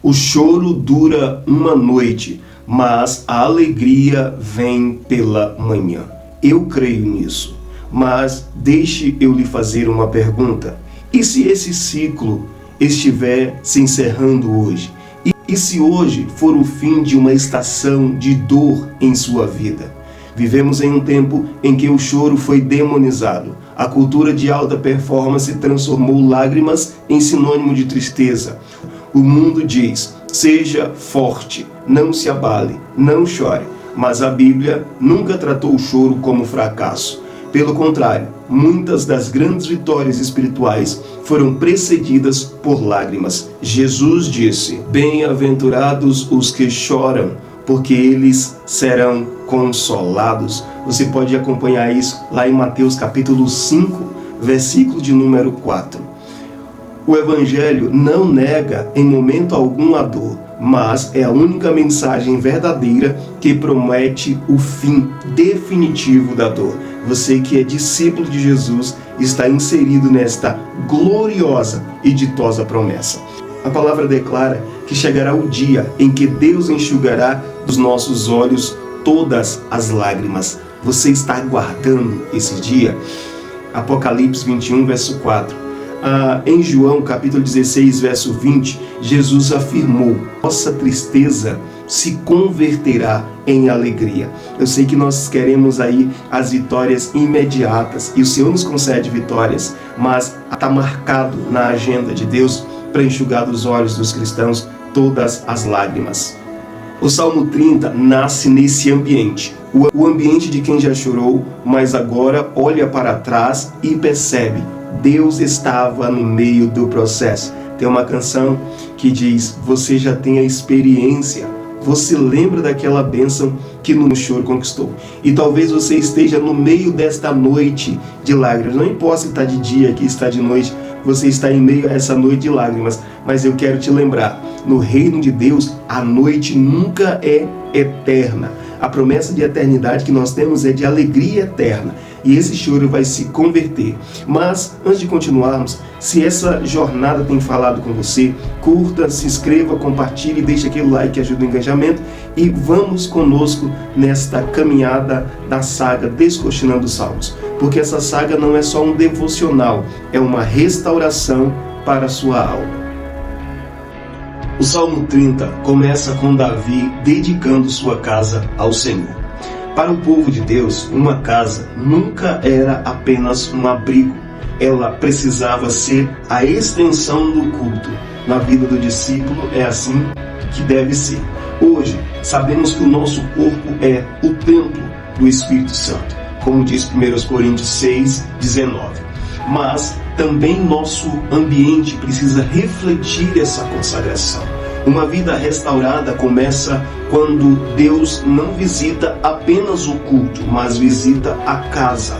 O choro dura uma noite, mas a alegria vem pela manhã. Eu creio nisso, mas deixe eu lhe fazer uma pergunta. E se esse ciclo estiver se encerrando hoje? E se hoje for o fim de uma estação de dor em sua vida? Vivemos em um tempo em que o choro foi demonizado. A cultura de alta performance transformou lágrimas em sinônimo de tristeza. O mundo diz: seja forte, não se abale, não chore. Mas a Bíblia nunca tratou o choro como fracasso. Pelo contrário, muitas das grandes vitórias espirituais foram precedidas por lágrimas. Jesus disse: bem-aventurados os que choram, porque eles serão consolados. Você pode acompanhar isso lá em Mateus capítulo 5, versículo de número 4. O Evangelho não nega em momento algum a dor, mas é a única mensagem verdadeira que promete o fim definitivo da dor. Você que é discípulo de Jesus está inserido nesta gloriosa e ditosa promessa. A palavra declara que chegará o dia em que Deus enxugará dos nossos olhos todas as lágrimas. Você está aguardando esse dia? Apocalipse 21, verso 4. Em João capítulo 16, verso 20, Jesus afirmou: nossa tristeza se converterá em alegria. Eu sei que nós queremos aí as vitórias imediatas e o Senhor nos concede vitórias, mas está marcado na agenda de Deus para enxugar dos olhos dos cristãos todas as lágrimas. O Salmo 30 nasce nesse ambiente, o ambiente de quem já chorou, mas agora olha para trás e percebe: Deus estava no meio do processo. Tem uma canção que diz: você já tem a experiência, você lembra daquela bênção que no choro conquistou. E talvez você esteja no meio desta noite de lágrimas. Não importa se está de dia, que está de noite, você está em meio a essa noite de lágrimas. Mas eu quero te lembrar, no reino de Deus, a noite nunca é eterna. A promessa de eternidade que nós temos é de alegria eterna. E esse choro vai se converter. Mas, antes de continuarmos, se essa jornada tem falado com você, curta, se inscreva, compartilhe, deixe aquele like que ajuda o engajamento. E vamos conosco nesta caminhada da saga Descortinando os Salmos. Porque essa saga não é só um devocional, é uma restauração para a sua alma. O Salmo 30 começa com Davi dedicando sua casa ao Senhor. Para o povo de Deus, uma casa nunca era apenas um abrigo. Ela precisava ser a extensão do culto. Na vida do discípulo é assim que deve ser. Hoje, sabemos que o nosso corpo é o templo do Espírito Santo, como diz 1 Coríntios 6, 19. Mas também nosso ambiente precisa refletir essa consagração. Uma vida restaurada começa quando Deus não visita apenas o culto, mas visita a casa.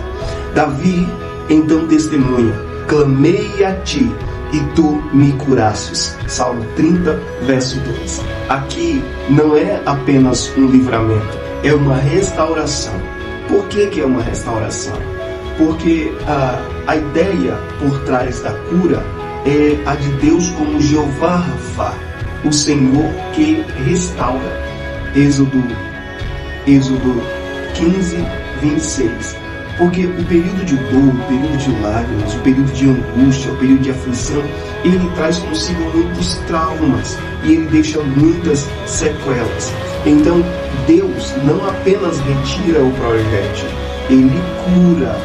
Davi então testemunha: clamei a ti e tu me curastes. Salmo 30, verso 2. Aqui não é apenas um livramento, é uma restauração. Por que é uma restauração? Porque a ideia por trás da cura é a de Deus como Jeová Rafá, o Senhor que restaura. Êxodo 15, 26. Porque o período de dor, o período de lágrimas, o período de angústia, o período de aflição, ele traz consigo muitos traumas e ele deixa muitas sequelas. Então, Deus não apenas retira o projétil, ele cura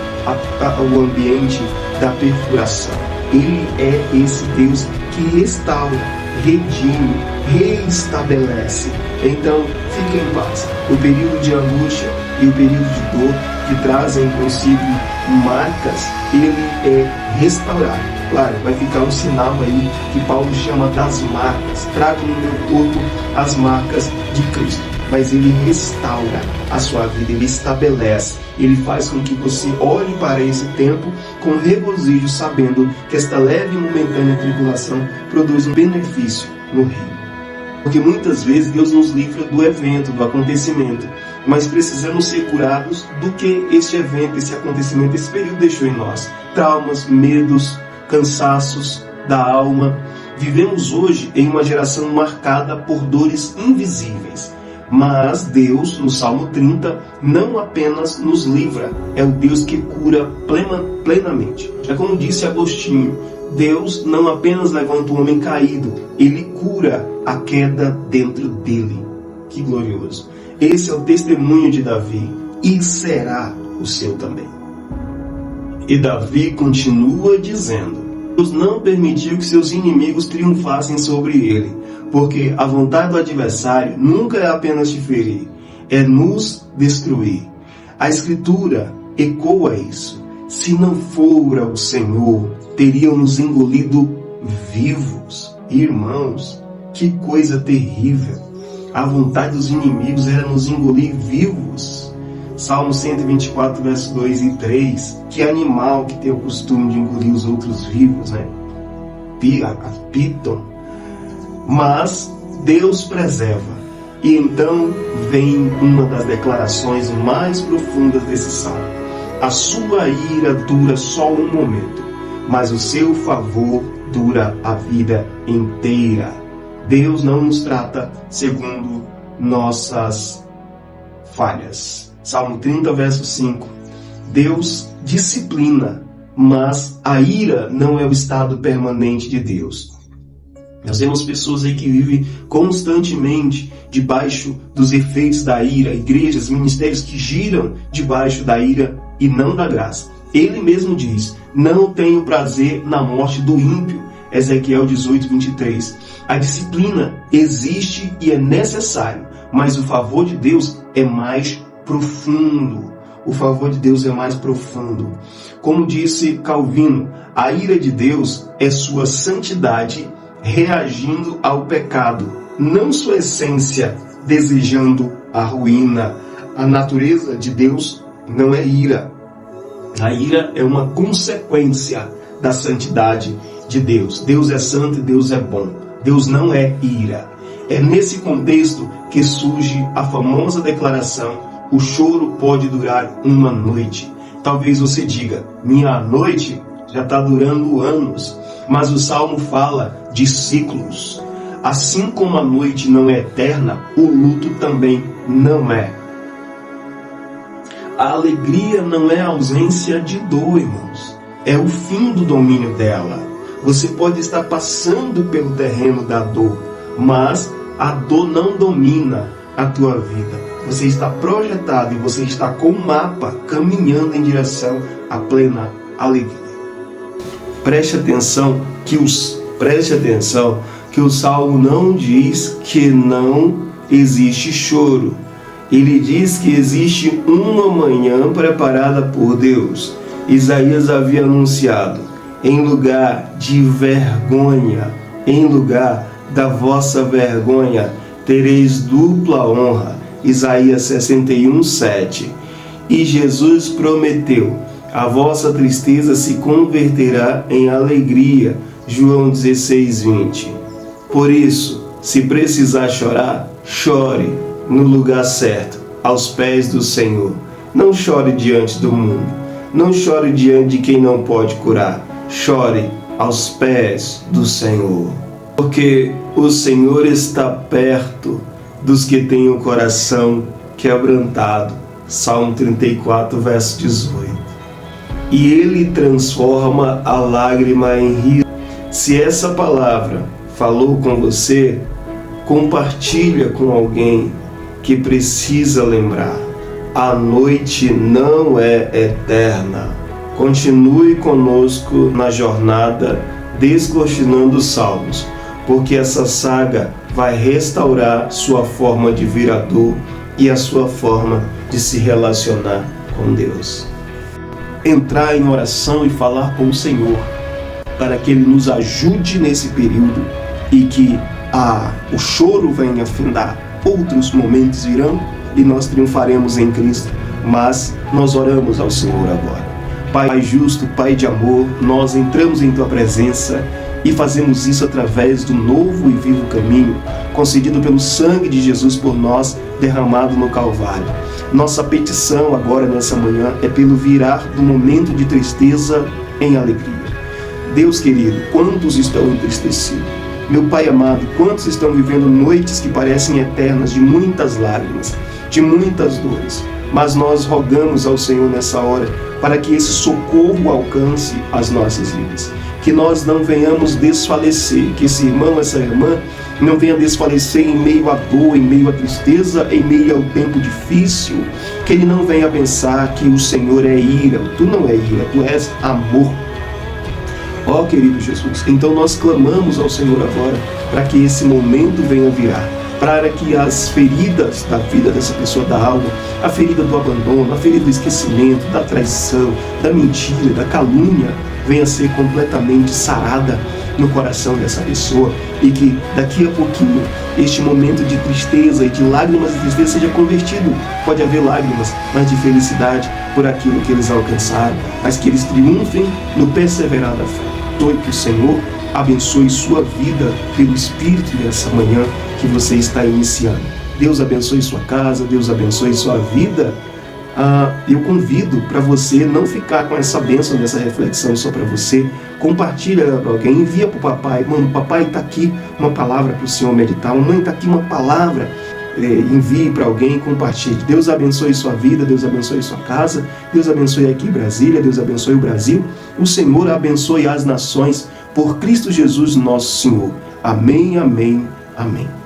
o ambiente da perfuração. Ele é esse Deus que restaura, redime, reestabelece. Então, fique em paz. O período de angústia e o período de dor que trazem consigo marcas, ele é restaurado. Claro, vai ficar um sinal aí que Paulo chama das marcas. Trago no meu corpo as marcas de Cristo. Mas ele restaura a sua vida, ele estabelece, ele faz com que você olhe para esse tempo com regozijo, sabendo que esta leve e momentânea tribulação produz um benefício no reino. Porque muitas vezes Deus nos livra do evento, do acontecimento, mas precisamos ser curados do que este evento, esse acontecimento, esse período deixou em nós. Traumas, medos, cansaços da alma, Vivemos hoje em uma geração marcada por dores invisíveis. Mas Deus, no Salmo 30, não apenas nos livra, é o Deus que cura plenamente. É como disse Agostinho, Deus não apenas levanta o homem caído, Ele cura a queda dentro dele. Que glorioso! Esse é o testemunho de Davi e será o seu também. E Davi continua dizendo, Deus não permitiu que seus inimigos triunfassem sobre ele, porque a vontade do adversário nunca é apenas te ferir, é nos destruir. A Escritura ecoa isso. Se não fora o Senhor, teriam nos engolido vivos. Irmãos, que coisa terrível. A vontade dos inimigos era nos engolir vivos. Salmo 124, versos 2 e 3. Que animal que tem o costume de engolir os outros vivos, né? Piton. Mas Deus preserva. E então vem uma das declarações mais profundas desse salmo. A sua ira dura só um momento, mas o seu favor dura a vida inteira. Deus não nos trata segundo nossas falhas. Salmo 30, verso 5. Deus disciplina, mas a ira não é o estado permanente de Deus. Nós vemos pessoas aí que vivem constantemente debaixo dos efeitos da ira, igrejas, ministérios que giram debaixo da ira e não da graça. Ele mesmo diz, não tenho prazer na morte do ímpio. Ezequiel 18, 23. A disciplina existe e é necessário, mas o favor de Deus é mais profundo. O favor de Deus é mais profundo. Como disse Calvino, a ira de Deus é sua santidade reagindo ao pecado, não sua essência desejando a ruína. A natureza de Deus não é ira. A ira é uma consequência da santidade de Deus. Deus é santo e Deus é bom. Deus não é ira. É nesse contexto que surge a famosa declaração: o choro pode durar uma noite. Talvez você diga, minha noite já está durando anos. Mas o Salmo fala de ciclos. Assim como a noite não é eterna, o luto também não é. A alegria não é a ausência de dor, irmãos. É o fim do domínio dela. Você pode estar passando pelo terreno da dor, mas a dor não domina a tua vida. Você está projetado e você está com o mapa caminhando em direção à plena alegria. Preste atenção que o Salmo não diz que não existe choro. Ele diz que existe uma manhã preparada por Deus. Isaías havia anunciado, em lugar de vergonha, em lugar da vossa vergonha, tereis dupla honra. Isaías 61, 7. E Jesus prometeu, a vossa tristeza se converterá em alegria. João 16, 20. Por isso, se precisar chorar, chore no lugar certo, aos pés do Senhor. Não chore diante do mundo. Não chore diante de quem não pode curar. Chore aos pés do Senhor. Porque o Senhor está perto dos que têm o coração quebrantado. Salmo 34, verso 18. E Ele transforma a lágrima em riso. Se essa palavra falou com você, compartilha com alguém que precisa lembrar. A noite não é eterna. Continue conosco na jornada Descortinando os Salmos, porque essa saga vai restaurar sua forma de ver a dor e a sua forma de se relacionar com Deus. Entrar em oração e falar com o Senhor, para que Ele nos ajude nesse período e que o choro venha findar. Outros momentos virão e nós triunfaremos em Cristo, mas nós oramos ao Senhor agora. Pai justo, Pai de amor, nós entramos em Tua presença e fazemos isso através do novo e vivo caminho concedido pelo sangue de Jesus por nós, derramado no Calvário. Nossa petição agora nessa manhã é pelo virar do momento de tristeza em alegria. Deus querido, quantos estão entristecidos? Meu Pai amado, quantos estão vivendo noites que parecem eternas, de muitas lágrimas, de muitas dores, mas nós rogamos ao Senhor nessa hora para que esse socorro alcance as nossas vidas, que nós não venhamos desfalecer, que esse irmão, essa irmã não venha desfalecer em meio à dor, em meio à tristeza, em meio ao tempo difícil, que ele não venha pensar que o Senhor é ira. Tu não é ira, tu és amor. Ó querido Jesus, então nós clamamos ao Senhor agora para que esse momento venha virar, para que as feridas da vida dessa pessoa, da alma, a ferida do abandono, a ferida do esquecimento, da traição, da mentira, da calúnia, venha ser completamente sarada no coração dessa pessoa, e que daqui a pouquinho este momento de tristeza e de lágrimas de tristeza seja convertido. Pode haver lágrimas, mas de felicidade por aquilo que eles alcançaram, mas que eles triunfem no perseverar da fé. Que o Senhor abençoe sua vida pelo Espírito nessa manhã que você está iniciando. Deus abençoe sua casa, Deus abençoe sua vida. Eu convido para você não ficar com essa bênção dessa reflexão só para você. Compartilha ela para alguém, envia para o papai. Mano, papai está aqui uma palavra para o senhor meditar. Mamãe está aqui uma palavra. Envie para alguém e compartilhe. Deus abençoe sua vida, Deus abençoe sua casa, Deus abençoe aqui Brasília, Deus abençoe o Brasil. O Senhor abençoe as nações por Cristo Jesus nosso Senhor. Amém, amém, amém.